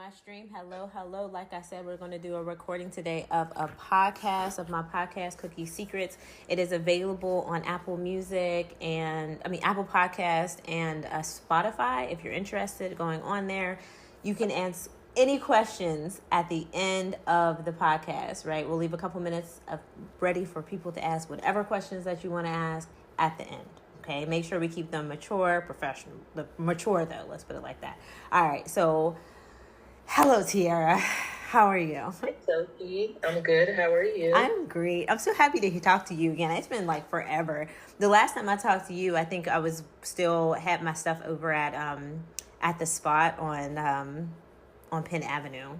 my stream. Hello. Like I said, we're going to do a recording today of a podcast, of my podcast, Cookie Secrets. It is available on Apple Music Apple Podcast and Spotify. If you're interested going on there, you can answer any questions at the end of the podcast, right? We'll leave a couple minutes ready for people to ask whatever questions that you want to ask at the end. Okay, make sure we keep them mature, professional. Mature though, let's put it like that. All right, so hello, Tiara. How are you? Hi, Sophie. I'm good. How are you? I'm great. I'm so happy to talk to you again. It's been like forever. The last time I talked to you, I think I was had my stuff over at the spot on Penn Avenue.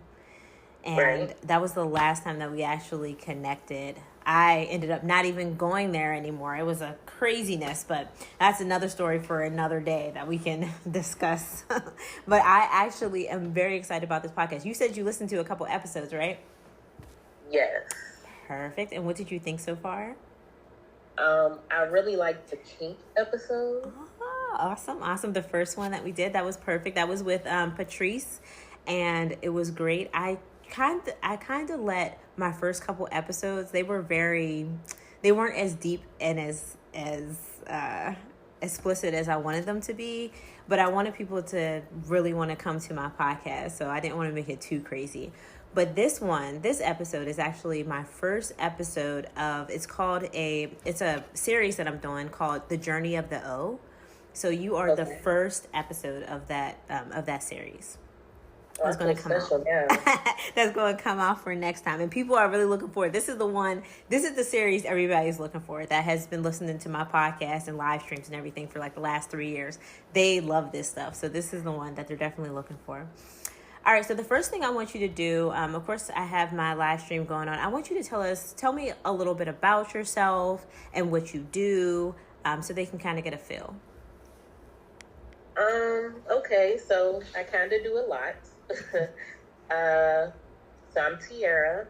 And Right. that was the last time that we actually connected. I ended up not even going there anymore. It was a craziness, but that's another story for another day that we can discuss. But I actually am very excited about this podcast. You said you listened to a couple episodes, right? Yes. Perfect. And what did you think so far? I really liked the kink episode. Oh, awesome. The first one that we did, that was perfect. That was with Patrice, and it was great. I kind of let my first couple episodes, they weren't as deep and as explicit as I wanted them to be, but I wanted people to really want to come to my podcast, so I didn't want to make it too crazy. But this episode is actually my first episode of, it's a series that I'm doing called The Journey of the O. So you are the first episode of that series. That's going to come out. Yeah. That's going to come out for next time. And people are really looking forward. This is the series everybody's looking for that has been listening to my podcast and live streams and everything for like the last 3 years. They love this stuff. So this is the one that they're definitely looking for. All right. So the first thing I want you to do, of course, I have my live stream going on. I want you to tell me a little bit about yourself and what you do, so they can kind of get a feel. Okay, so I kind of do a lot. So I'm Tiara.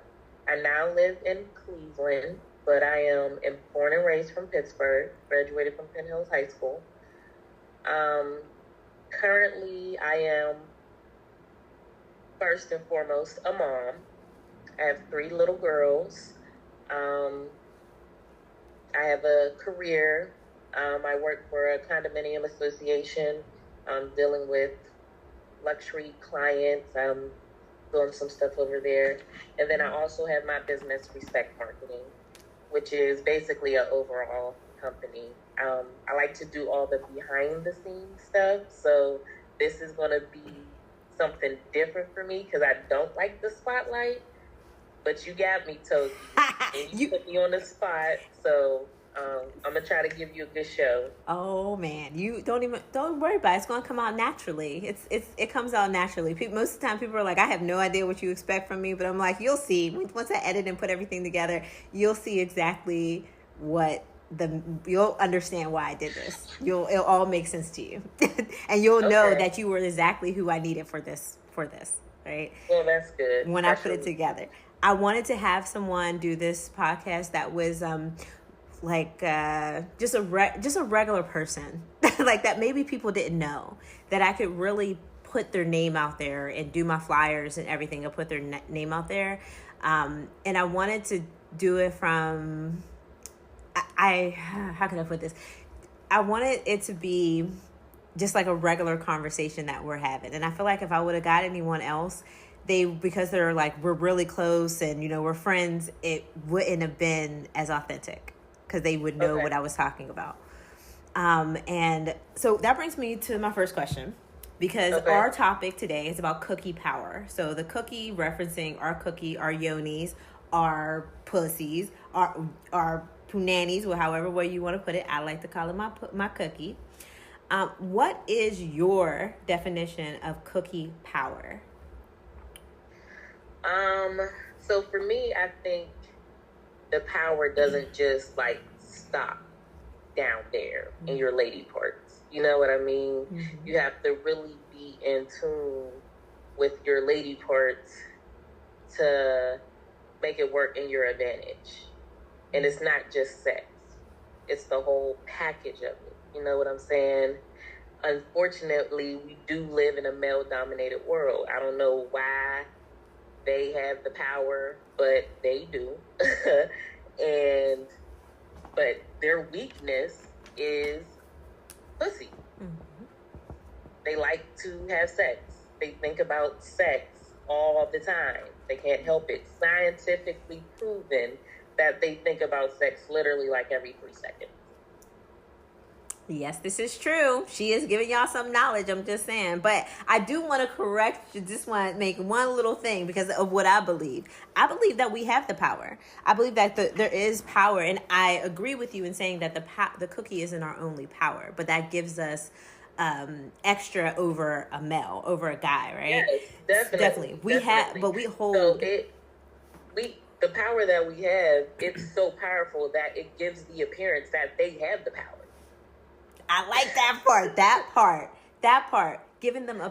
I now live in Cleveland, but I am born and raised from Pittsburgh, graduated from Penn Hills High School. Currently, I am first and foremost a mom. I have 3 little girls. I have a career. I work for a condominium association. I'm dealing with luxury clients. I'm doing some stuff over there. And then I also have my business, Respect Marketing, which is basically an overall company. I like to do all the behind the scenes stuff. So this is going to be something different for me because I don't like the spotlight. But you got me, Toki. And you put me on the spot. So I'm gonna try to give you a good show. Oh man, you don't worry about it. It's gonna come out naturally. It comes out naturally. Most of the time, people are like, I have no idea what you expect from me, but I'm like, you'll see. Once I edit and put everything together, you'll see exactly you'll understand why I did this. It'll all make sense to you, and you'll know that you were exactly who I needed for this. Right? Well, that's good. When I put it together, I wanted to have someone do this podcast that was just a regular person like that maybe people didn't know, that I could really put their name out there and do my flyers and everything and put their name out there, and I wanted to do it from how can I put this? I wanted it to be just like a regular conversation that we're having, and I feel like if I would have got anyone else, because they're like, we're really close and we're friends, it wouldn't have been as authentic because they would know what I was talking about. And so that brings me to my first question, because our topic today is about cookie power. So the cookie referencing our cookie, our yonis, our pussies, our punanies, or however way you want to put it. I like to call it my cookie. What is your definition of cookie power? So for me, I think the power doesn't just like stop down there in your lady parts. You know what I mean? Mm-hmm. You have to really be in tune with your lady parts to make it work in your advantage. And it's not just sex. It's the whole package of it. You know what I'm saying? unfortunately, we do live in a male-dominated world. I don't know why they have the power, but they do. and but their weakness is pussy. Mm-hmm. They like to have sex. They think about sex all the time. They can't help it. Scientifically proven that they think about sex literally like every 3 seconds. Yes, this is true. She is giving y'all some knowledge. I'm just saying. But I do want to correct you. Just want to make one little thing because of what I believe. I believe that we have the power. I believe that there is power. And I agree with you in saying that the cookie isn't our only power. But that gives us extra over a male, over a guy, right? Yes, definitely. We have, but we hold. So the power that we have, it's so powerful that it gives the appearance that they have the power. I like that part. That part. Giving them the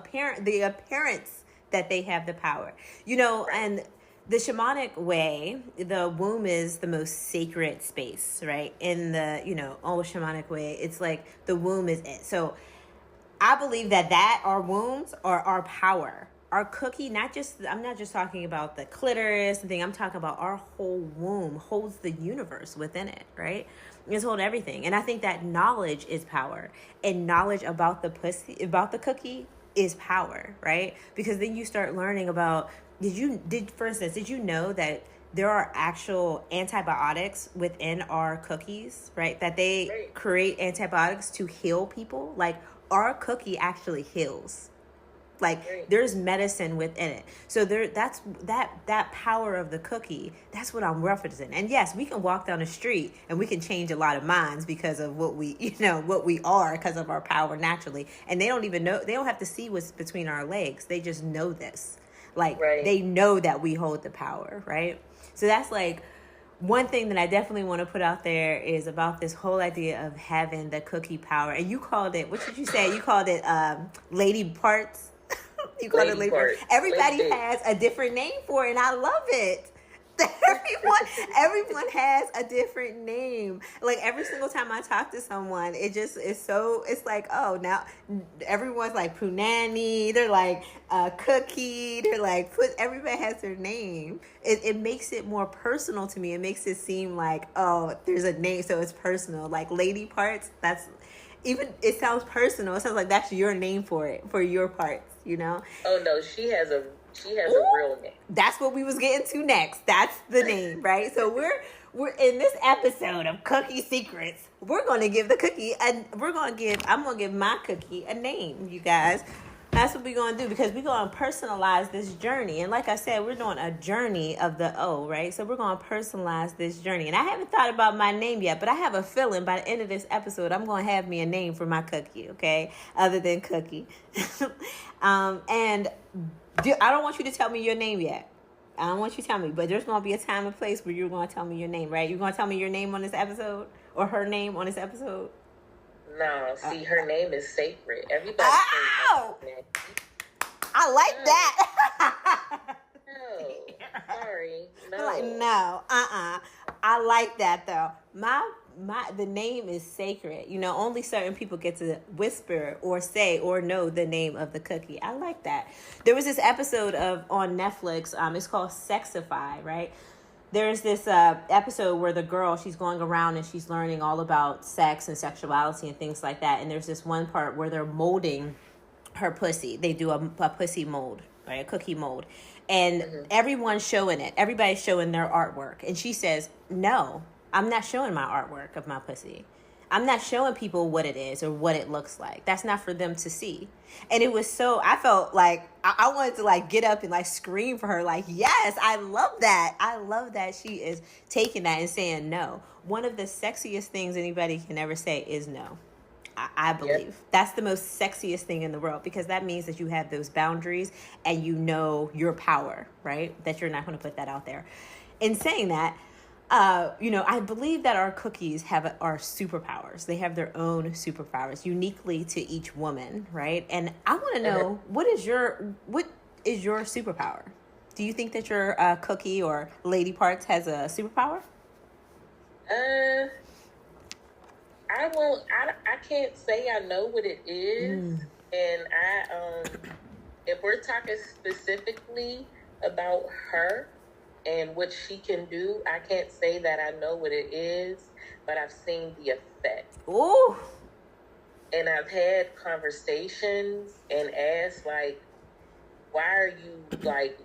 appearance that they have the power. You know, Right. And the shamanic way, the womb is the most sacred space, right? In the, old shamanic way, it's like the womb is it. So I believe that our wombs are our power. Our cookie, I'm not just talking about the clitoris and thing. I'm talking about our whole womb holds the universe within it, right? It's holding everything. And I think that knowledge is power. And knowledge about about the cookie is power, right? Because then you start learning about, for instance, did you know that there are actual antibiotics within our cookies, right? That they create antibiotics to heal people. Like our cookie actually heals. Like there's medicine within it. So that's that power of the cookie. That's what I'm referencing. And yes, we can walk down the street and we can change a lot of minds because of what we are, because of our power naturally. And they don't even know. They don't have to see what's between our legs. They just know this. Like they know that we hold the power, right? So that's like one thing that I definitely want to put out there is about this whole idea of having the cookie power. And you called it, what did you say? You called it lady parts. You called it lady parts. Everybody has a different name for it, and I love it. Everyone has a different name. Like every single time I talk to someone, it's like, oh, now everyone's like punani, they're like cookie, they're like everybody has their name. It makes it more personal to me. It makes it seem like, oh, there's a name, so it's personal. Like lady parts, it sounds personal. It sounds like that's your name for it, for your parts, Oh no, she has a real name. That's what we was getting to next. That's the name, right? So we're in this episode of Cookie Secrets. We're gonna give the cookie and I'm gonna give my cookie a name, you guys. That's what we're gonna do because we're gonna personalize this journey. And like I said, we're doing a journey of the O, right? So we're gonna personalize this journey. And I haven't thought about my name yet, but I have a feeling by the end of this episode, I'm gonna have me a name for my cookie, okay? Other than Cookie. And I don't want you to tell me your name yet. I don't want you to tell me, but there's going to be a time and place where you're going to tell me your name, right? You're going to tell me your name on this episode or her name on this episode? No, see, her name is sacred. Everybody. Oh! I like that. No, sorry. No. Like, no, I like that though. The name is sacred. Only certain people get to whisper or say or know the name of the cookie. I like that. There was this episode on Netflix. It's called Sexify, right? There's this episode where the girl, she's going around and she's learning all about sex and sexuality and things like that. And there's this one part where they're molding her pussy. They do a pussy mold, right? A cookie mold. And everyone's showing it. Everybody's showing their artwork. And she says, no, I'm not showing my artwork of my pussy. I'm not showing people what it is or what it looks like. That's not for them to see. And it was I felt like I wanted to like get up and like scream for her. Like, yes, I love that. I love that she is taking that and saying no. One of the sexiest things anybody can ever say is no. I believe that's the most sexiest thing in the world because that means that you have those boundaries and your power, right? That you're not going to put that out there. In saying that, I believe that our cookies are superpowers. They have their own superpowers uniquely to each woman, right? And I want to know what is your superpower? Do you think that your cookie or lady parts has a superpower? I won't. I can't say I know what it is, and if we're talking specifically about her and what she can do, I can't say that I know what it is, but I've seen the effect. Ooh. And I've had conversations and asked, like, why are you, like,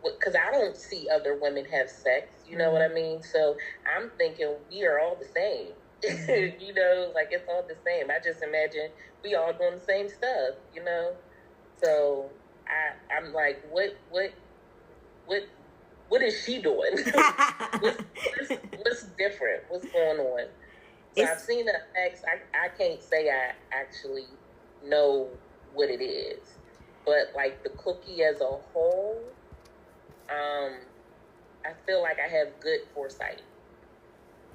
because I don't see other women have sex, you know what I mean? So I'm thinking we are all the same. You know, like, it's all the same. I just imagine we all doing the same stuff, you know? So I'm like, what is she doing? what's different? What's going on? So I've seen the effects. I can't say I actually know what it is, but like the cookie as a whole, I feel like I have good foresight.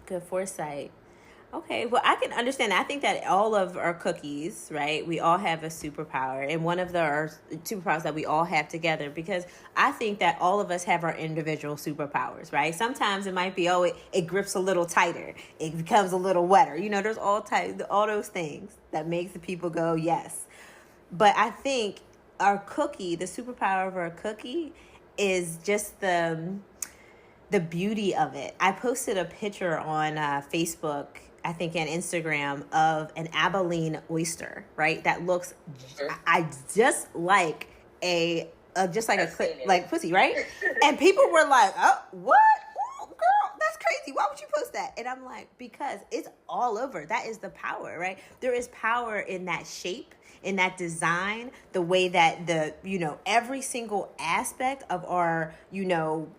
Good foresight. Okay, well, I can understand. I think that all of our cookies, right? We all have a superpower, and one of our superpowers that we all have together, because I think that all of us have our individual superpowers, right? Sometimes it might be, it grips a little tighter, it becomes a little wetter. You know, there's all those things that makes the people go yes. But I think our cookie, the superpower of our cookie, is just the beauty of it. I posted a picture on Facebook, I think, and Instagram of an Abilene oyster, right? That looks I just like like pussy, right? And people were like, "Oh, what? Oh, girl, that's crazy. Why would you post that?" And I'm like, because it's all over. That is the power, right? There is power in that shape, in that design, the way that every single aspect of our,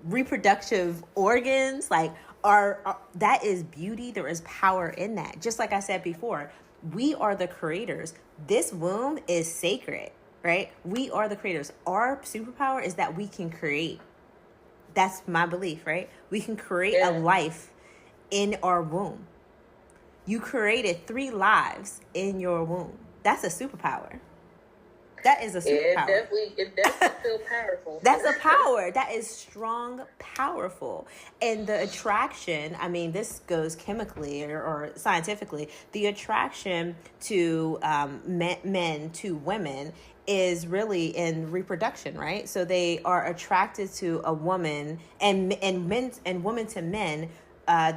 reproductive organs, like that is beauty. There is power in that. Just like I said before, we are the creators. This womb is sacred, right? We are the creators. Our superpower is that we can create. That's my belief, right? We can create a life in our womb. You created 3 lives in your womb. That's a superpower. That is a superpower. It definitely feels powerful. That's a power. That is strong, powerful. And the attraction, I mean, this goes chemically or scientifically, the attraction to men to women is really in reproduction, right? So they are attracted to a woman, and men and women to men.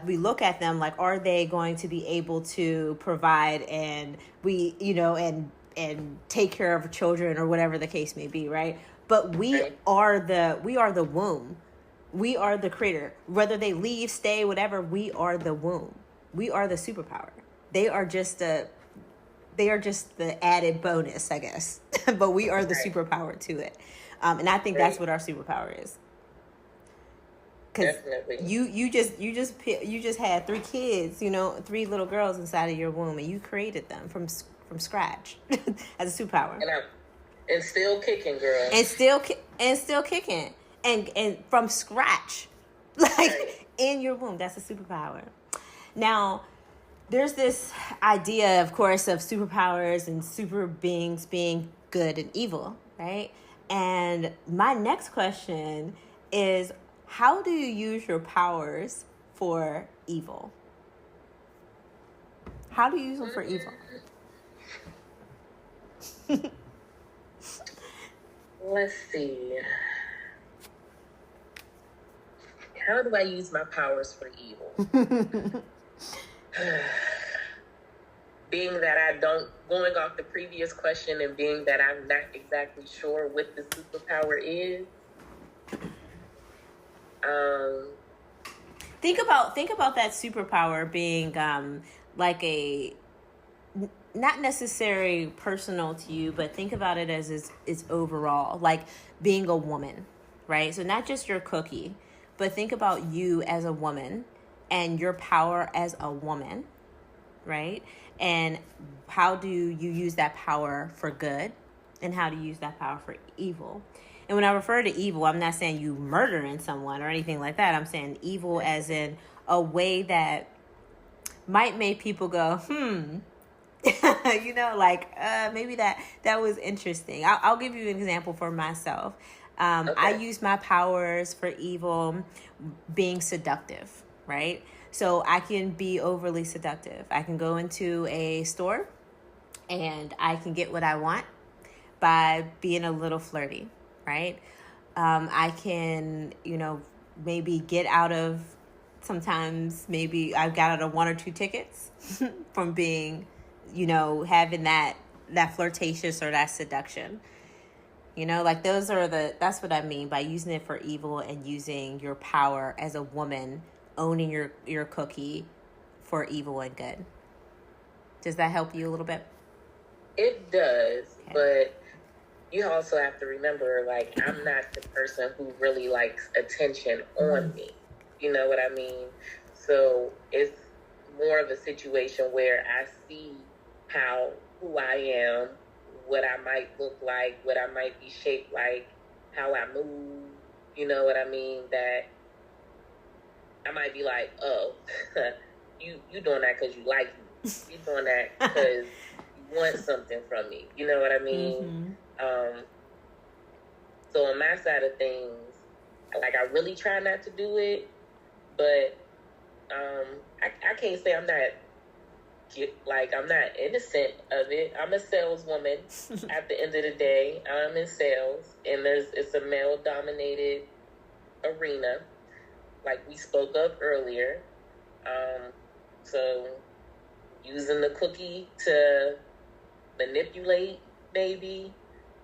We look at them like, are they going to be able to provide and and take care of children or whatever the case may be, right? But we are the womb. We are the creator. Whether they leave, stay, whatever, we are the womb. We are the superpower. They are just the added bonus, I guess. But we are the superpower to it. And I think that's what our superpower is. Because you just had 3 kids, 3 little girls inside of your womb, and you created them from scratch as a superpower. And still kicking, girl. And still kicking, and from scratch, like in your womb. That's a superpower. Now, there's this idea, of course, of superpowers and super beings being good and evil, right? And my next question is, how do you use your powers for evil? How do you use them for evil? Let's see. How do I use my powers for evil? Being that going off the previous question and being that I'm not exactly sure what the superpower is. Think about that superpower being like a, not necessarily personal to you, but think about it as it's overall, like being a woman, right? So not just your cookie, but think about you as a woman and your power as a woman, right? And how do you use that power for good, and how do you use that power for evil? And when I refer to evil, I'm not saying you murdering someone or anything like that. I'm saying evil as in a way that might make people go, maybe that was interesting. I'll give you an example for myself. I use my powers for evil being seductive, right? So I can be overly seductive. I can go into a store and I can get what I want by being a little flirty, right? I can, maybe get out of, sometimes maybe I've got out of one or two tickets from being, having that flirtatious or that seduction. Like that's what I mean by using it for evil and using your power as a woman, owning your cookie for evil and good. Does that help you a little bit? It does, okay. But you also have to remember, like, I'm not the person who really likes attention on me. You know what I mean? So it's more of a situation where I see who I am, what I might look like, what I might be shaped like, how I move, you know what I mean? That I might be like, oh, you doing that because you like me. You doing that because you want something from me. You know what I mean? So on my side of things, like, I really try not to do it, but I can't say I'm not innocent of it. I'm a saleswoman. At the end of the day, I'm in sales, and it's a male-dominated arena, like we spoke of earlier. So using the cookie to manipulate, maybe,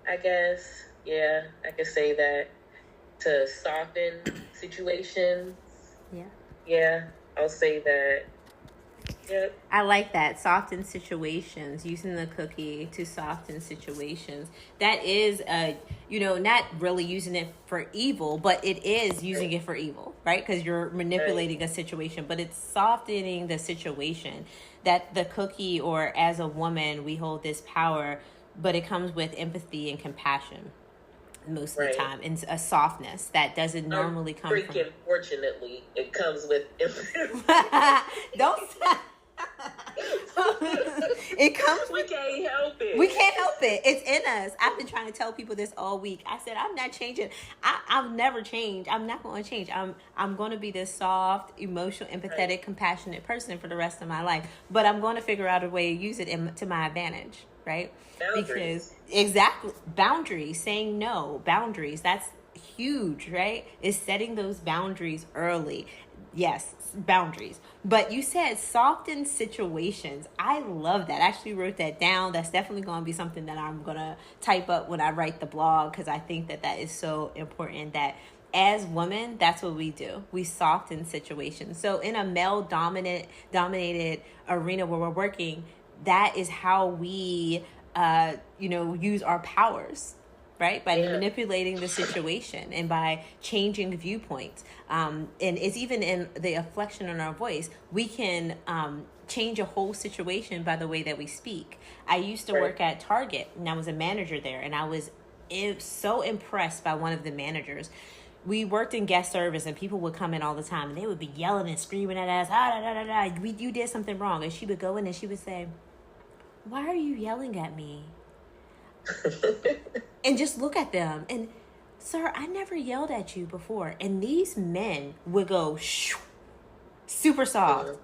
I guess. Yeah, I could say that. To soften situations. Yeah. Yeah, I'll say that. Yep. I like that. Soften situations, using the cookie to soften situations. That is, not really using it for evil, but it is using it for evil, right? Because you're manipulating a situation, but it's softening the situation. That the cookie, or as a woman, we hold this power, but it comes with empathy and compassion most of the time, and a softness that doesn't normally come from. Fortunately, it comes with empathy. Don't stop. It comes. We can't help it. We can't help it. It's in us. I've been trying to tell people this all week. I said I'm not changing. I've never changed. I'm not going to change. I'm going to be this soft, emotional, empathetic, compassionate person for the rest of my life. But I'm going to figure out a way to use it to my advantage, right? Boundaries. Exactly, boundaries. Saying no. Boundaries. That's huge, right? Is setting those boundaries early. Yes, boundaries. But you said soften situations. I love that. I actually wrote that down. That's definitely going to be something that I'm going to type up when I write the blog, because I think that is so important, that as women, that's what we do. We soften situations. So in a male dominated arena where we're working, that is how we use our powers, right? By manipulating the situation and by changing viewpoints. And it's even in the inflection in our voice. We can change a whole situation by the way that we speak. I used to work at Target, and I was a manager there, and I was so impressed by one of the managers. We worked in guest service, and people would come in all the time, and they would be yelling and screaming at us, you did something wrong. And she would go in and she would say, why are you yelling at me? And just look at them. And, sir, I never yelled at you before. And these men would go, shoo, super soft.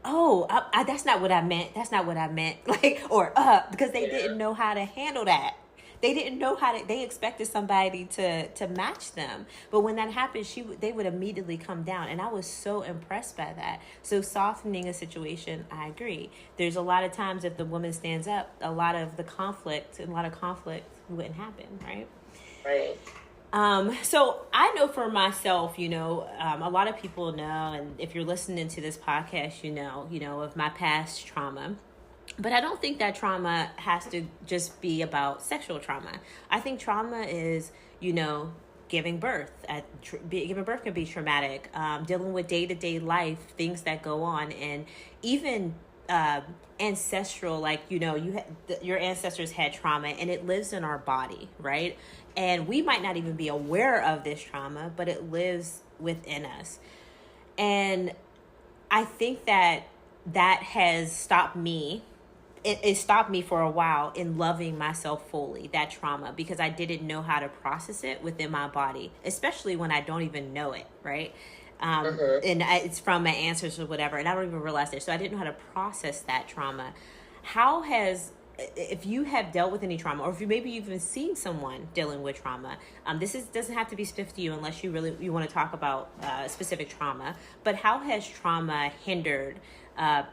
Oh, that's not what I meant. That's not what I meant. Because they didn't know how to handle that. They didn't know they expected somebody to match them. But when that happened, they would immediately come down. And I was so impressed by that. So softening a situation, I agree. There's a lot of times if the woman stands up, a lot of conflict wouldn't happen, right? Right. So I know for myself, a lot of people know, and if you're listening to this podcast, you know of my past trauma. But I don't think that trauma has to just be about sexual trauma. I think trauma is, giving birth. Giving birth can be traumatic. Dealing with day-to-day life, things that go on, and even ancestral, your ancestors had trauma, and it lives in our body, right? And we might not even be aware of this trauma, but it lives within us. And I think that has stopped me. It stopped me for a while in loving myself fully, that trauma, because I didn't know how to process it within my body, especially when I don't even know it, right? And it's from my ancestors or whatever, and I don't even realize it. So I didn't know how to process that trauma. How has, if you have dealt with any trauma, or if maybe you've even seen someone dealing with trauma, doesn't have to be specific to you unless you want to talk about specific trauma. But how has trauma hindered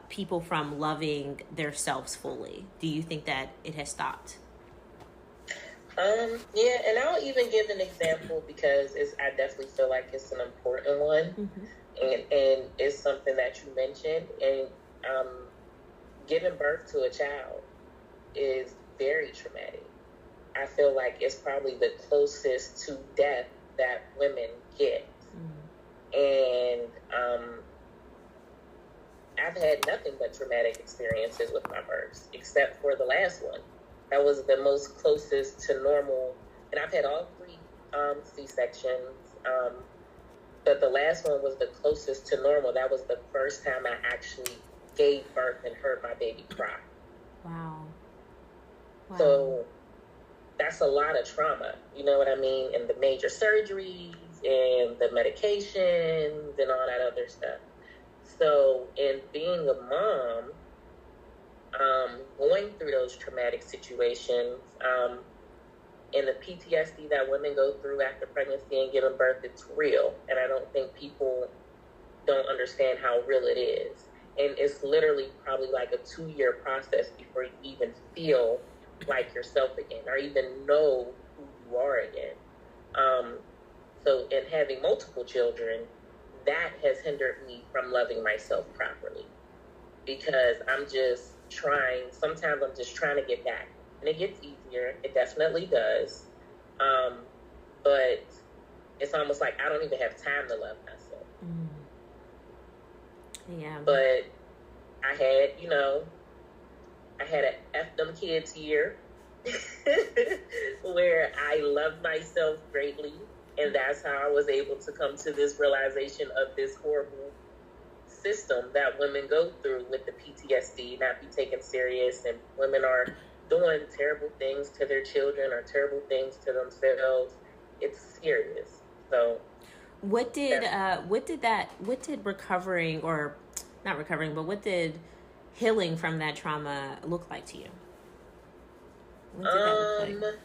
people from loving themselves fully? Do you think that it has stopped? Yeah, and I'll even give an example because I definitely feel like it's an important one, and it's something that you mentioned. And giving birth to a child is very traumatic. I feel like it's probably the closest to death that women get, and I've had nothing but traumatic experiences with my births, except for the last one. That was the most closest to normal. And I've had all 3 C-sections. But the last one was the closest to normal. That was the first time I actually gave birth and heard my baby cry. Wow. So that's a lot of trauma. You know what I mean? And the major surgeries and the medications and all that other stuff. So in being a mom, going through those traumatic situations, and the PTSD that women go through after pregnancy and giving birth, it's real. And I don't think people don't understand how real it is. And it's literally probably like a 2-year process before you even feel like yourself again or even know who you are again. So in having multiple children, that has hindered me from loving myself properly because sometimes I'm just trying to get back. And it gets easier. It definitely does. But it's almost like I don't even have time to love myself. Yeah. But I had an F them kids year where I loved myself greatly. And that's how I was able to come to this realization of this horrible system that women go through with the PTSD, not be taken serious, and women are doing terrible things to their children or terrible things to themselves. It's serious. So what did recovering, or not recovering, but what did healing from that trauma look like to you? What did that look like?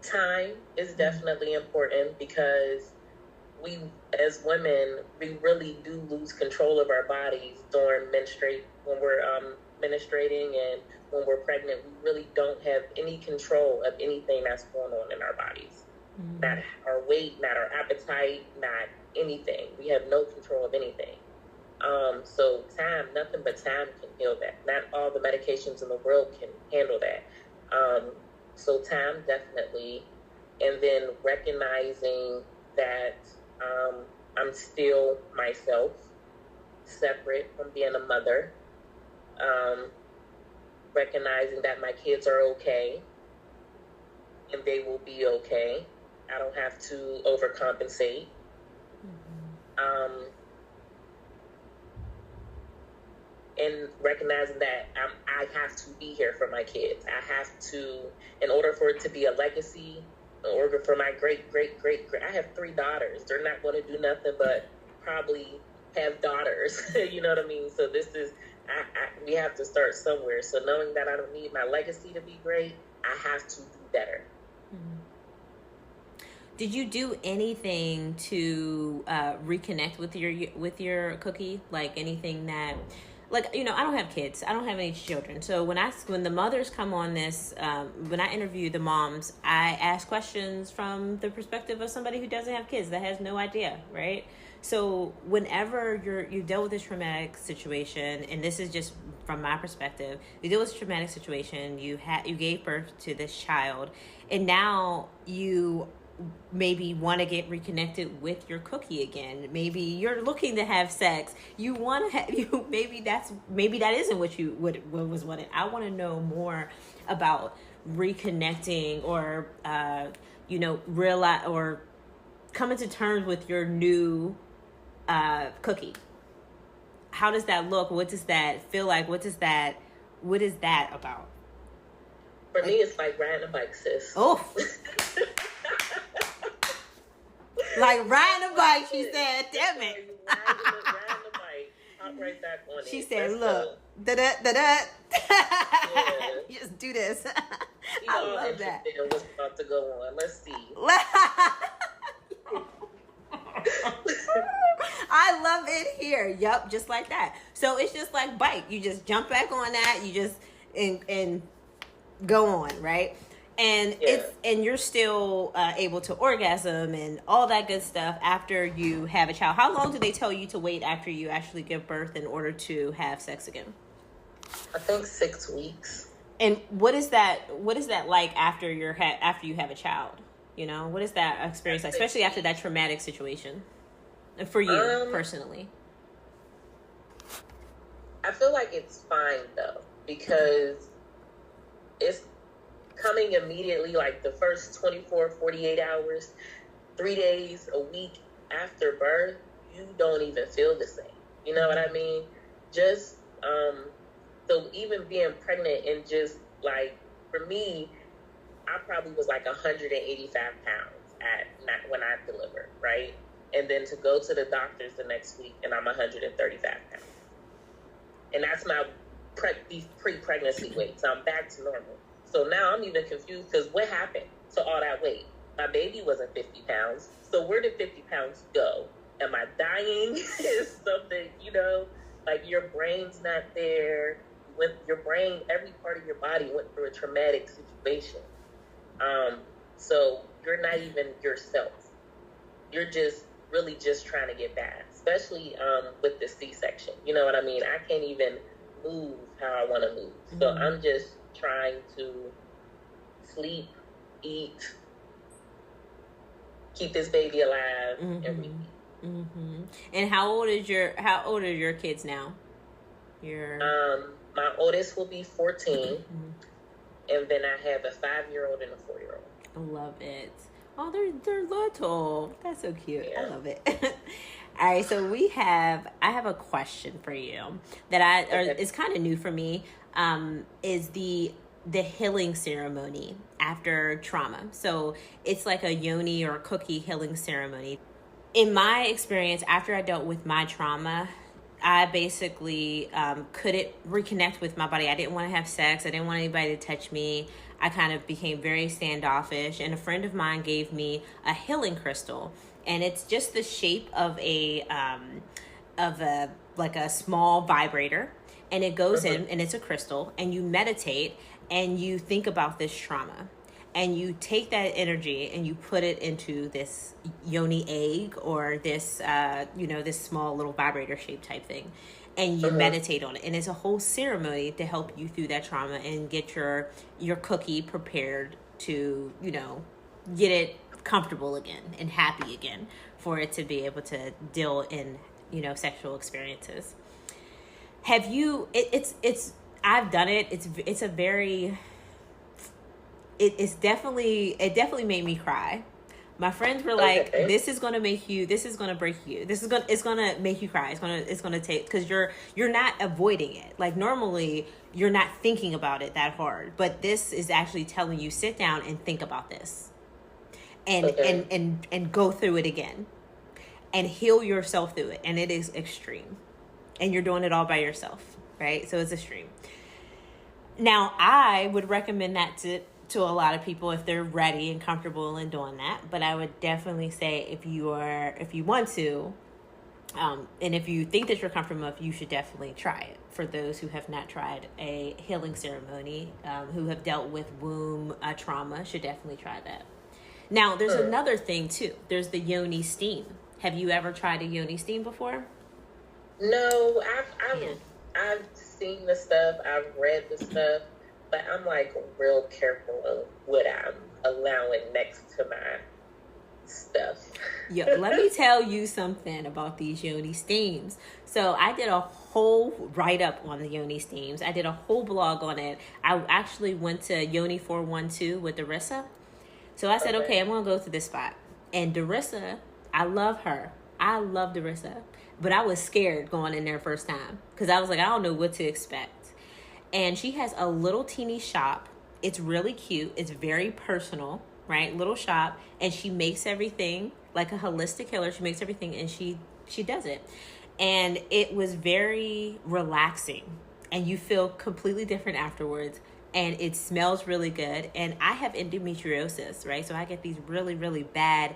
Time is definitely important because we, as women, we really do lose control of our bodies during when we're menstruating and when we're pregnant. We really don't have any control of anything that's going on in our bodies. Not our weight, not our appetite, not anything. We have no control of anything. So time, nothing but time can heal that. Not all the medications in the world can handle that. So time, definitely. And then recognizing that I'm still myself, separate from being a mother. Recognizing that my kids are okay and they will be okay. I don't have to overcompensate. And recognizing that I have to be here for my kids. I have to, in order for it to be a legacy, in order for my great, I have 3 daughters. They're not going to do nothing but probably have daughters. You know what I mean? So this is, we have to start somewhere. So knowing that I don't need my legacy to be great, I have to do better. Did you do anything to reconnect with your cookie? Like anything that, like, I don't have kids. I don't have any children. So when the mothers come on this, when I interview the moms, I ask questions from the perspective of somebody who doesn't have kids, that has no idea, right? So whenever you deal with this traumatic situation, and this is just from my perspective, you deal with this traumatic situation, you gave birth to this child, and now you maybe want to get reconnected with your cookie again. Maybe you're looking to have sex. You want to have maybe that isn't what was wanted. I want to know more about reconnecting or realize or coming to terms with your new cookie. How does that look? What does that feel like? What is that about? For me, it's like riding a bike, sis. Oh. Like riding a bike, she said. Damn That's it. why you riding the bike. Hop right back on She it. said, Let's look, go. da-da. Yeah. Just do this. We I all love interested that. in what's about to go on. Let's see. I love it here. Yup, just like that. So it's just like bike. You just jump back on that. You just and go on, right? And Yeah. and you're still able to orgasm and all that good stuff after you have a child. How long do they tell you to wait after you actually give birth in order to have sex again? I think 6 weeks. And what is that like after after you have a child? You know, what is that experience like, especially after that traumatic situation for you personally? I feel like it's fine though, because it's coming immediately, like the first 24, 48 hours, 3 days, a week after birth. You don't even feel the same. You know what I mean? Just so even being pregnant, and just like, for me, I probably was like 185 pounds when I delivered, right? And then to go to the doctors the next week and I'm 135 pounds. And that's my pre-pregnancy weight. So I'm back to normal. So now I'm even confused, because what happened to all that weight? My baby wasn't 50 pounds. So where did 50 pounds go? Am I dying? Is something, like your brain's not there. When your brain, every part of your body went through a traumatic situation. So you're not even yourself. You're just really just trying to get back, especially with the C-section. You know what I mean? I can't even move how I want to move. So I'm just trying to sleep, eat, keep this baby alive, and repeat. And how old are your kids now? My oldest will be 14, and then I have a 5-year-old and a 4-year-old. I love it. Oh, they're little. That's so cute. Yeah. I love it. All right, so I have a question for you that it's kind of new for me. Is the healing ceremony after trauma. So it's like a yoni or cookie healing ceremony. In my experience, after I dealt with my trauma, I basically couldn't reconnect with my body. I didn't want to have sex. I didn't want anybody to touch me. I kind of became very standoffish. And a friend of mine gave me a healing crystal. And it's just the shape of a small vibrator. And it goes in, and it's a crystal. And you meditate, and you think about this trauma. And you take that energy and you put it into this yoni egg, or this, this small little vibrator shape type thing. And you meditate on it. And it's a whole ceremony to help you through that trauma and get your cookie prepared to, get it comfortable again and happy again for it to be able to deal in, sexual experiences. Have you, I've done it. It's a very... It definitely made me cry. My friends were like, this is going to break you. It's going to make you cry. It's going to take, because you're not avoiding it. Like normally you're not thinking about it that hard, but this is actually telling you, sit down and think about this and go through it again and heal yourself through it. And it is extreme, and you're doing it all by yourself. Right. So it's extreme. Now I would recommend that to a lot of people if they're ready and comfortable in doing that. But I would definitely say if you want to, and if you think that you're comfortable enough, you should definitely try it. For those who have not tried a healing ceremony, who have dealt with womb trauma, should definitely try that. Now, there's another thing too. There's the yoni steam. Have you ever tried a yoni steam before? No, I've seen the stuff. I've read the stuff. But I'm like real careful of what I'm allowing next to my stuff. Yo, let me tell you something about these yoni steams. So I did a whole write-up on the yoni steams. I did a whole blog on it. I actually went to Yoni 412 with Darissa. So I said, okay, I'm going to go to this spot. And Darissa, I love her. I love Darissa. But I was scared going in there first time, because I was like, I don't know what to expect. And she has a little teeny shop. It's really cute. It's very personal. right? Little shop, and she makes everything like a holistic healer. She makes everything, and she does it, and it was very relaxing, and you feel completely different afterwards. And it smells really good. And I have endometriosis, right? So I get these really, really bad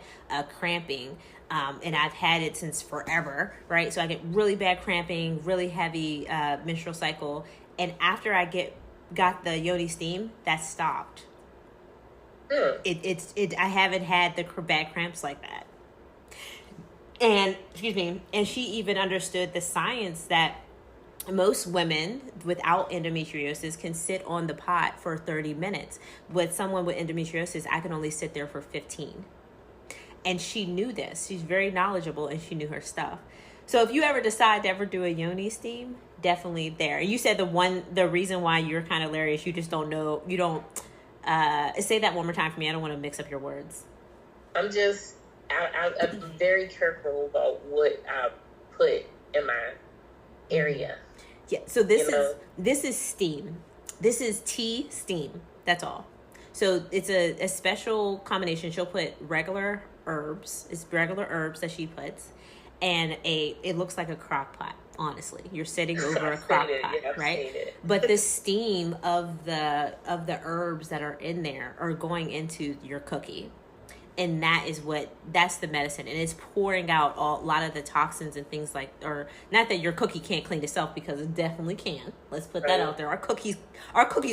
cramping. And I've had it since forever, right? So I get really bad cramping, really heavy menstrual cycle. And after I got the yoni steam, that stopped. I haven't had the bad cramps like that. And excuse me, and she even understood the science that most women without endometriosis can sit on the pot for 30 minutes. With someone with endometriosis, I can only sit there for 15. And she knew this. She's very knowledgeable, and she knew her stuff. So if you ever decide to ever do a yoni steam, definitely there. You said the reason why you're kind of hilarious, you just don't know, you don't, say that one more time for me. I don't want to mix up your words. I'm very careful about what I put in my area. Yeah, so this is steam. This is tea steam. That's all. So it's a special combination. She'll put regular herbs. It's regular herbs that she puts, and it looks like a crock pot. Honestly, you're sitting over a crock pot, right? But the steam of the herbs that are in there are going into your cookie. And that's the medicine. And it's pouring out a lot of the toxins and things or not that your cookie can't clean itself, because it definitely can. Let's put that out there. Our cookies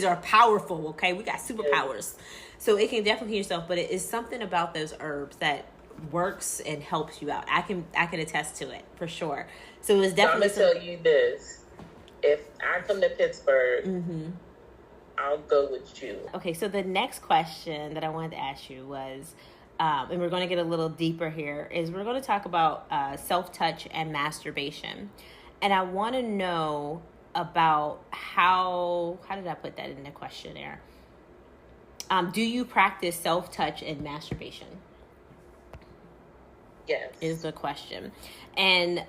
are powerful, okay? We got superpowers. So it can definitely clean yourself, but it is something about those herbs that works and helps you out. I can attest to it for sure. So it's definitely. I'm going to tell you this. If I come to Pittsburgh, I'll go with you. Okay, so the next question that I wanted to ask you was, and we're going to get a little deeper here, is we're going to talk about self-touch and masturbation. And I want to know about how did I put that in the questionnaire? Do you practice self-touch and masturbation? Yes. Is the question. And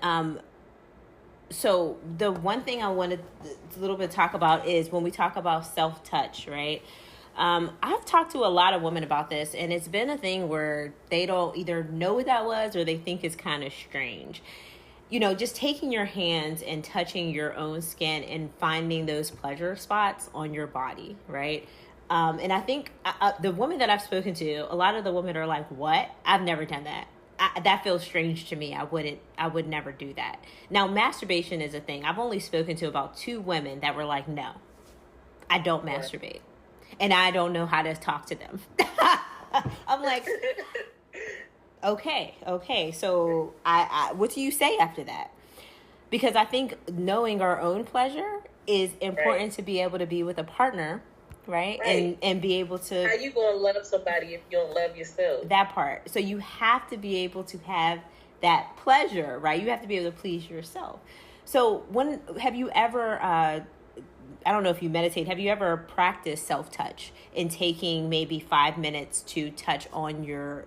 so the one thing I wanted a little bit to talk about is when we talk about self-touch, right? I've talked to a lot of women about this, and it's been a thing where they don't either know what that was or they think it's kind of strange. You know, just taking your hands and touching your own skin and finding those pleasure spots on your body, right? And I think the women that I've spoken to, a lot of the women are like, what? I've never done that. That feels strange to me. I would never do that. Now, masturbation is a thing. I've only spoken to about 2 women that were like, no, I don't masturbate. And I don't know how to talk to them. I'm like, okay. So what do you say after that? Because I think knowing our own pleasure is important to be able to be with a partner, right? And be able to. How you gonna love somebody if you don't love yourself? That part. So you have to be able to have that pleasure, right? You have to be able to please yourself. So have you ever? I don't know if you meditate. Have you ever practiced self-touch in taking maybe 5 minutes to touch on your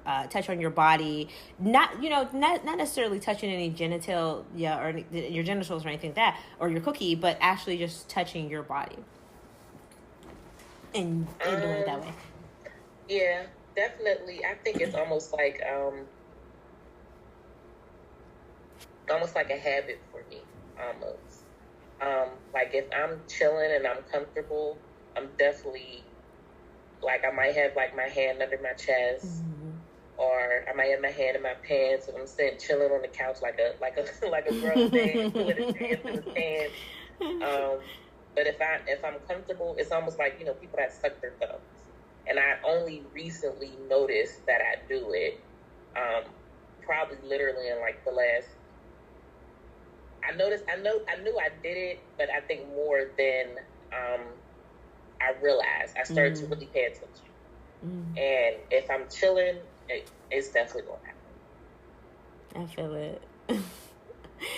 body? Not necessarily touching any genital, or your genitals or anything like that, or your cookie, but actually just touching your body and doing it that way. Yeah, definitely. I think it's almost like a habit for me, almost. Like if I'm chilling and I'm comfortable, I'm definitely like, I might have like my hand under my chest, or I might have my hand in my pants, and I'm sitting chilling on the couch like a grown man with his hands in his pants. But if I'm comfortable, it's almost like, people that suck their thumbs, and I only recently noticed that I do it. Probably literally in like the last. I knew I did it, but I think more than I realized. I started to really pay attention. And if I'm chilling, it's definitely going to happen. I feel it.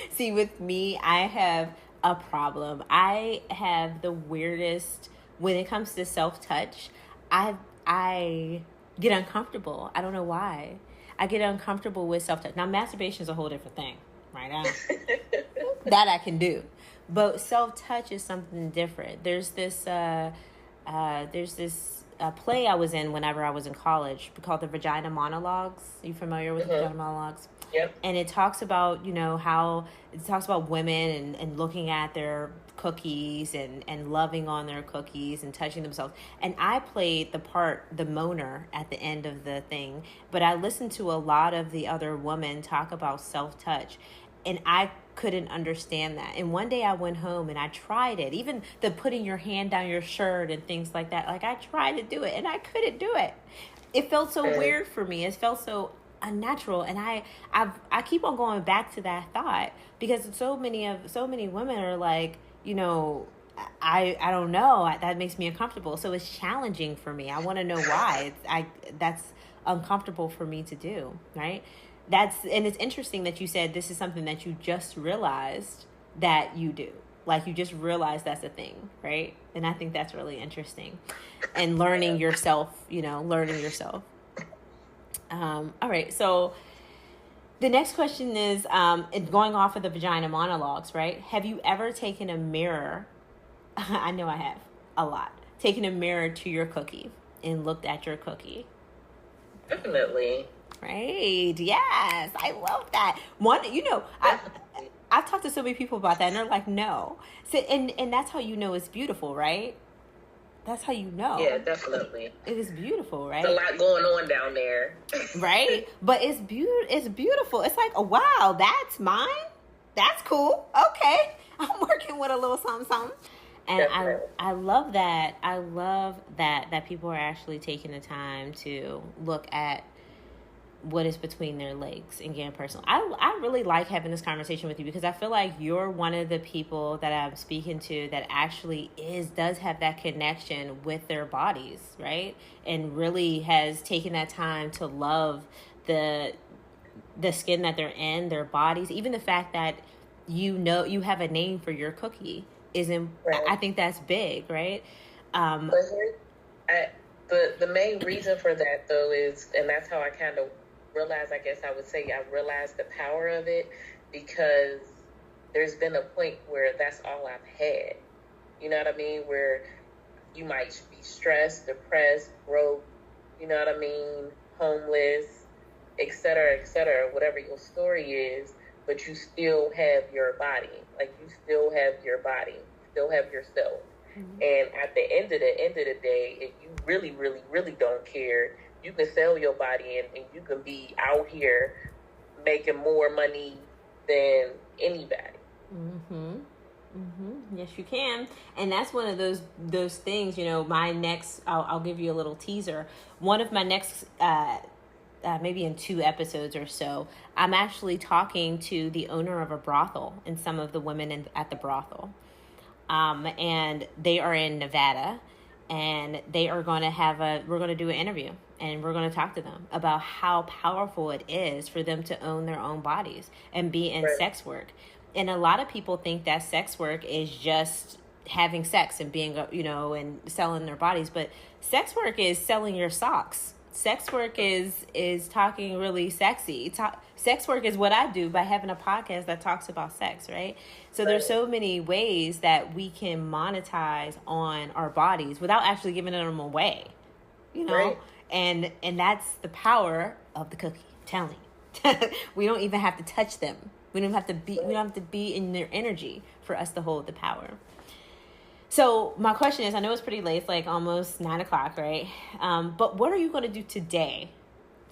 See, with me, I have a problem. I have the weirdest, when it comes to self-touch, I get uncomfortable. I don't know why. I get uncomfortable with self-touch. Now, masturbation is a whole different thing. Right now, that I can do, but self-touch is something different. There's this a play I was in whenever I was in college called the Vagina Monologues. You familiar with the Vagina Monologues? Yep. And it talks about, how it talks about women and looking at their cookies and loving on their cookies and touching themselves. And I played the part, the moaner, at the end of the thing. But I listened to a lot of the other women talk about self-touch. And I couldn't understand that. And one day I went home and I tried it. Even the putting your hand down your shirt and things like that. Like, I tried to do it and I couldn't do it. It felt so weird for me. It felt so unnatural, and I keep on going back to that thought because so many women are like, I don't know, that makes me uncomfortable. So it's challenging for me. I want to know why that's uncomfortable for me to do, right? And it's interesting that you said this is something that you just realized that you do. Like, you just realized that's a thing, right? And I think that's really interesting. And learning yourself. All right, so the next question is, going off of the Vagina Monologues, right? Have you ever taken a mirror? I know I have, a lot. Taken a mirror to your cookie and looked at your cookie. Definitely. Right. Yes, I love that. I've talked to so many people about that, and they're like, no. So, and that's how you know it's beautiful, right? That's how you know. Yeah, definitely. It is beautiful, right? There's a lot going on down there. Right? But it's beautiful. It's like, oh, wow, that's mine? That's cool. Okay. I'm working with a little something, something. And I love that. I love that people are actually taking the time to look at what is between their legs and getting personal. I really like having this conversation with you because I feel like you're one of the people that I'm speaking to that actually does have that connection with their bodies, right? And really has taken that time to love the skin that they're in, their bodies. Even the fact that you have a name for your cookie right. I think that's big, right? The main reason for that though is, and that's how I kind of realized, I guess I would say I realized the power of it, because there's been a point where that's all I've had. You know what I mean? Where you might be stressed, depressed, broke, you know what I mean, homeless, et cetera, whatever your story is, but you still have your body. Like, you still have your body, still have yourself. Mm-hmm. And at the end of the day, if you really, really, really don't care, you can sell your body and you can be out here making more money than anybody. Mm-hmm. Mm-hmm. Yes, you can. And that's one of those things, my next, I'll give you a little teaser. One of my next, maybe in 2 episodes or so, I'm actually talking to the owner of a brothel and some of the women at the brothel. And they are in Nevada, and they are going to we're going to do an interview, and we're going to talk to them about how powerful it is for them to own their own bodies and be in sex work. And a lot of people think that sex work is just having sex and being, and selling their bodies. But sex work is selling your socks. Sex work is talking really sexy. Sex work is what I do by having a podcast that talks about sex, right? So there's so many ways that we can monetize on our bodies without actually giving them away, Right. And that's the power of the cookie. I'm telling you. We don't even have to touch them. We don't have to be in their energy for us to hold the power. So my question is, I know it's pretty late, it's like almost 9:00, right? But what are you going to do today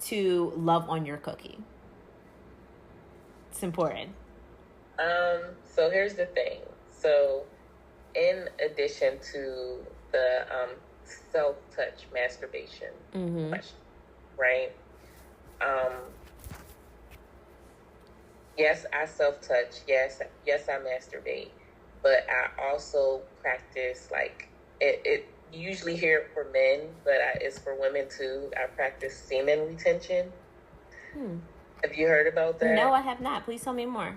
to love on your cookie? It's important. So here's the thing. So in addition to the self-touch masturbation question, right? Yes, I self-touch. Yes, I masturbate. But I also practice, like, it you usually hear it for men, but it's for women too. I practice semen retention. Have you heard about that? No, I have not. Please tell me more.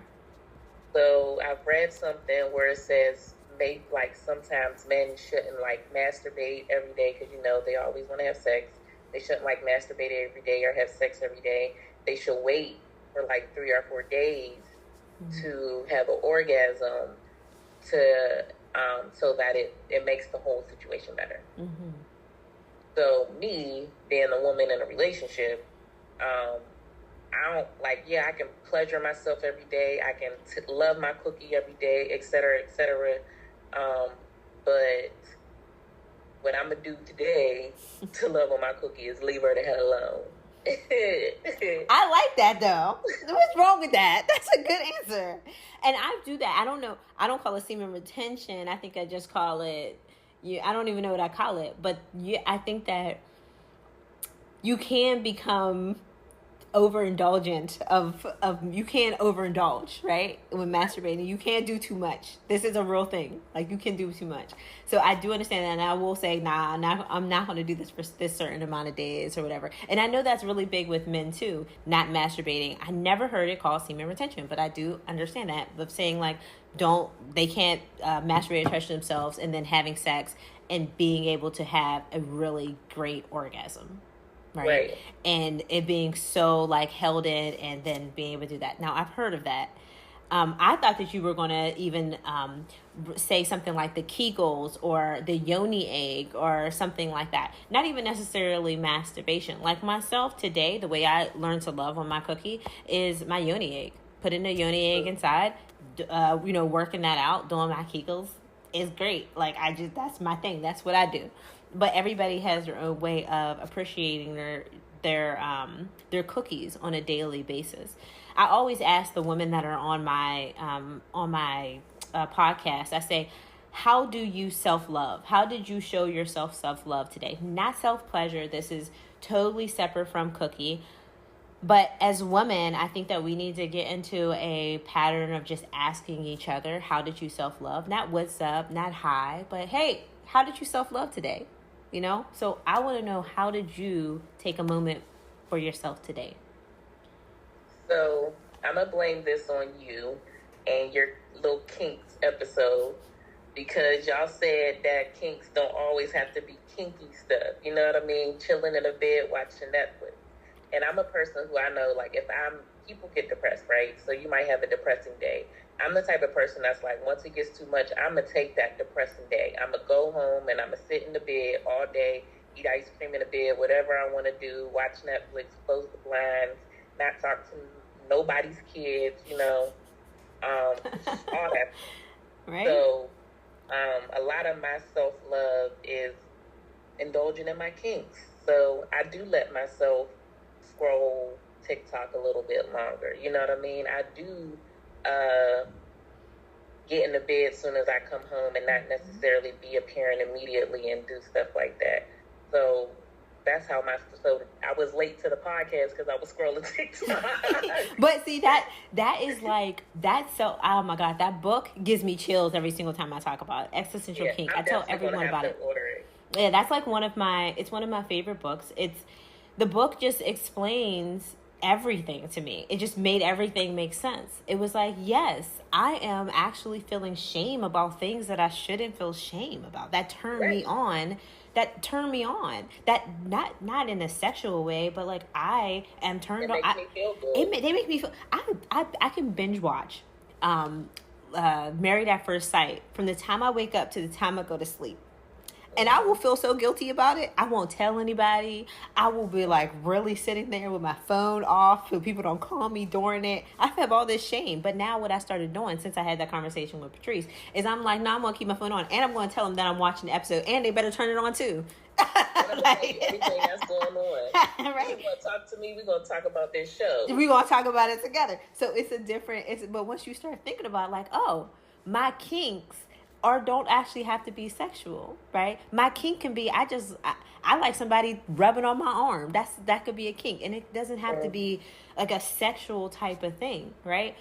So I've read something where it says maybe, like, sometimes men shouldn't, like, masturbate every day because, they always want to have sex. They shouldn't, like, masturbate every day or have sex every day. They should wait for, like, 3 or 4 days to have an orgasm, to so that it makes the whole situation better. So me being a woman in a relationship, I don't like. Yeah, I can pleasure myself every day. I can love my cookie every day, etc., etc. But what I'm gonna do today to love on my cookie is leave her the hell alone. I like that though. What's wrong with that? That's a good answer. And I do that. I don't know. I don't call it semen retention. I think I just call it. I don't even know what I call it. But I think that you can become overindulgent of you can't overindulge, right? When masturbating, you can't do too much. This is a real thing. Like, you can do too much. So I do understand that, and I will say, nah, I'm not going to do this for this certain amount of days or whatever. And I know that's really big with men too, not masturbating. I never heard it called semen retention, but I do understand that, of saying like, they can't masturbate or touch themselves and then having sex and being able to have a really great orgasm. Right. And it being so like held in, and then being able to do that. Now, I've heard of that. I thought that you were going to even say something like the Kegels or the yoni egg or something like that. Not even necessarily masturbation. Like myself today, the way I learned to love on my cookie is my yoni egg. Putting a yoni egg inside, working that out, doing my Kegels is great. Like, that's my thing. That's what I do. But everybody has their own way of appreciating their cookies on a daily basis. I always ask the women that are on my podcast, I say, how do you self-love? How did you show yourself self-love today? Not self-pleasure. This is totally separate from cookie. But as women, I think that we need to get into a pattern of just asking each other, how did you self-love? Not what's up, not hi, but hey, how did you self-love today? So I want to know, how did you take a moment for yourself today? So I'm going to blame this on you and your little kinks episode, because y'all said that kinks don't always have to be kinky stuff. You know what I mean? Chilling in a bed, watching Netflix. And I'm a person who, I know, like, people get depressed, right? So you might have a depressing day. I'm the type of person that's like, once it gets too much, I'm going to take that depressing day. I'm going to go home and I'm going to sit in the bed all day, eat ice cream in the bed, whatever I want to do, watch Netflix, close the blinds, not talk to nobody's kids, all that. Right. So a lot of my self-love is indulging in my kinks. So I do let myself scroll TikTok a little bit longer. You know what I mean? I do get in the bed as soon as I come home and not necessarily be a parent immediately and do stuff like that. So that's how I was late to the podcast because I was scrolling TikTok. But see, that is like, that's so, oh my God, that book gives me chills every single time I talk about it. Existential Kink. I tell everyone about it. Yeah, that's like one of my favorite books. The book just explains everything to me. It just made everything make sense. It was like, yes, I am actually feeling shame about things that I shouldn't feel shame about. That turned me on. That not in a sexual way, but like, I am turned on. It makes me feel good. They make me feel. I can binge watch Married at First Sight from the time I wake up to the time I go to sleep. And I will feel so guilty about it. I won't tell anybody. I will be like really sitting there with my phone off so people don't call me during it. I have all this shame. But now what I started doing since I had that conversation with Patrice is I'm like, no, I'm going to keep my phone on. And I'm going to tell them that I'm watching the episode. And they better turn it on too. Like, everything that's going on. Right. You're going to talk to me. We're going to talk about this show. We're going to talk about it together. So but once you start thinking about like, oh, my kinks don't actually have to be sexual, right? My kink can be, I like somebody rubbing on my arm. That could be a kink. And it doesn't have to be like a sexual type of thing, right?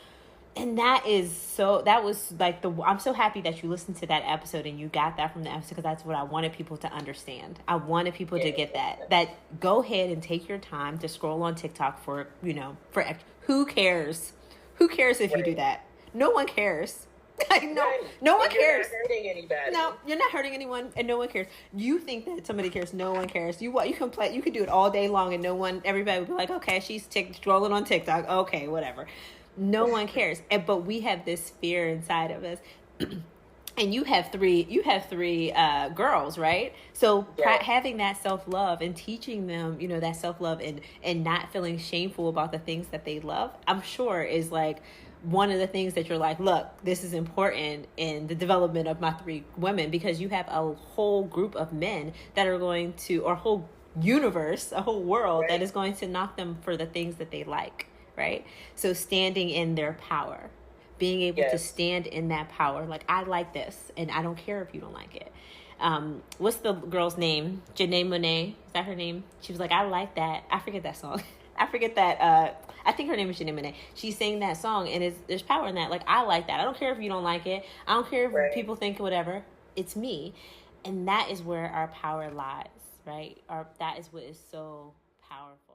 And that was like I'm so happy that you listened to that episode and you got that from the episode, because that's what I wanted people to understand. I wanted people to get that go ahead and take your time to scroll on TikTok for who cares? Who cares if you do that? No one cares. Like, no one cares. You're not hurting anybody. No, you're not hurting anyone, and no one cares. You think that somebody cares? No one cares. You can play. You can do it all day long, and everybody would be like, okay, she's scrolling on TikTok. Okay, whatever. No one cares. But we have this fear inside of us. and you have three girls, right? So Yes. having that self-love and teaching them, that self-love, and not feeling shameful about the things that they love, I'm sure is like one of the things that you're like, look, this is important in the development of my three women, because you have a whole group of men that are going to, or a whole universe, a whole world that Right. is going to knock them for the things that they like, right? So standing in their power, being able to Yes. stand in that power, like, I like this and I don't care if you don't like it. What's the girl's name? Janae Monet, is that her name? She was like, I like that. I forget that song. I forget that. I think her name is Janae Monet. She sang that song, and there's power in that. Like, I like that. I don't care if you don't like it. I don't care if Right. people think whatever. It's me, and that is where our power lies, right? That is what is so powerful.